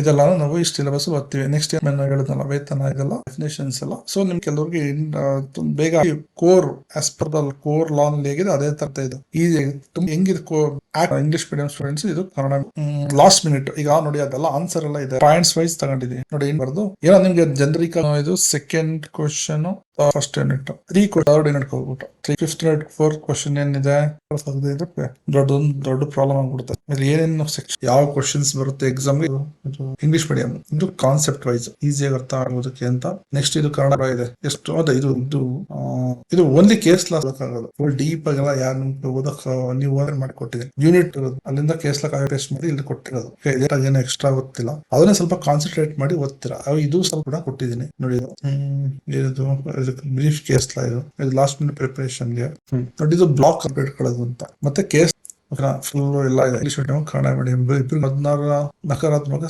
ಇದೆಲ್ಲ ನಾವು ಇಷ್ಟು ಸಿಲೆಬಸ್ ಓದ್ತೀವಿ. ನೆಕ್ಸ್ಟ್ ಹೇಳಿದ್ನಲ್ಲ ವೇತನ ಇದೆಲ್ಲ ಡೆಫಿನೇಷನ್ಸ್ ಎಲ್ಲ. ಸೊ ನಿಮ್ಗೆ ಕೆಲವ್ರಿಗೆ ಬೇಗ core as per the core law ಹೇಗಿದೆ ಅದೇ ತರ ಇದು ಈಸಿ ಹೆಂಗಿದೆ ಇಂಗ್ಲಿಷ್ ಮೀಡಿಯಂ ಸ್ಟೂಡೆಂಟ್ಸ್ ಇದು ಕನ್ನಡ ಲಾಸ್ಟ್ ಮಿನಿಟ್ ಈಗ ನೋಡಿ ಅದೆಲ್ಲ ಆನ್ಸರ್ ಎಲ್ಲ ಇದೆ ಪಾಯಿಂಟ್ಸ್ ವೈಸ್ ತಗೊಂಡಿದ್ದೀನಿ ನೋಡಿ ಏನ್ ಬರ್ದು ಏನೋ ನಿಮ್ಗೆ ಜನರಿಕ್ ಇದು second question first unit 3 third unit ಹೋಗ್ಬಿಟ್ಟು 5th ಯೂನಿಟ್ 4th ಕ್ವಶನ್ ಏನಿದೆ ದೊಡ್ಡ ಪ್ರಾಬ್ಲಮ್ ಆಗ್ಬಿಡುತ್ತೆ. ಏನೇನು ಸೆಕ್ಷನ್ ಯಾವ ಕ್ವಶನ್ಸ್ ಬರುತ್ತೆ ಎಕ್ಸಾಮ್ಗೆ ಇಂಗ್ಲಿಷ್ ಮೀಡಿಯಂ ಇದು ಕಾನ್ಸೆಪ್ಟ್ ವೈಸ್ ಈಸಿಯಾಗಿ ಅರ್ಥ ಆಗೋದಕ್ಕೆ ಅಂತ. ನೆಕ್ಸ್ಟ್ ಇದು ಕನ್ನಡ ಇದೆ ಎಷ್ಟು ಅದ ಇದು ಓನ್ಲಿ ಕೇಸ್ ಲಾ ಆಗೋದು ಫುಲ್ ಡೀಪ್ ಆಗಲ್ಲ ಯಾರು ಓದಕ್ ನೀವು ಓದರ್ ಮಾಡಿ ಕೊಟ್ಟಿದ್ದೀನಿ ಯೂನಿಟ್ ಅಲ್ಲಿಂದ ಕೇಸ್ ಲಾ ಟೆಸ್ಟ್ ಮಾಡಿ ಇಲ್ಲಿ ಕೊಟ್ಟಿರೋದು ಏನು ಎಕ್ಸ್ಟ್ರಾ ಗೊತ್ತಿಲ್ಲ ಅದನ್ನೇ ಸ್ವಲ್ಪ ಕಾನ್ಸಂಟ್ರೇಟ್ ಮಾಡಿ ಓದ್ತೀರಾ. ಇದು ಸ್ವಲ್ಪ ಕೂಡ ಕೊಟ್ಟಿದ್ದೀನಿ ನೋಡಿ ಇದು ಬ್ರೀಫ್ ಕೇಸ್ ಲಾ ಇದು ಲಾಸ್ಟ್ ಮಿನಿಟ್ ಪ್ರಿಪರೇಷನ್ಗೆ ನೋಡಿ ಇದು ಬ್ಲಾಕ್ ಕಂಪ್ಲೀಟ್ ಇಟ್ಕೊಳ್ಳೋದು ಅಂತ ಮತ್ತೆ ಕೇಸ್ ಫುಲ್ ಎಲ್ಲ ಇದೆ ಇಂಗ್ಲಿಷ್ ಮೀಡಿಯಂ ಕನ್ನಡ ಮೀಡಿಯಂ ಇಬ್ಬರು 16 ನಕಾರಾತ್ಮಕ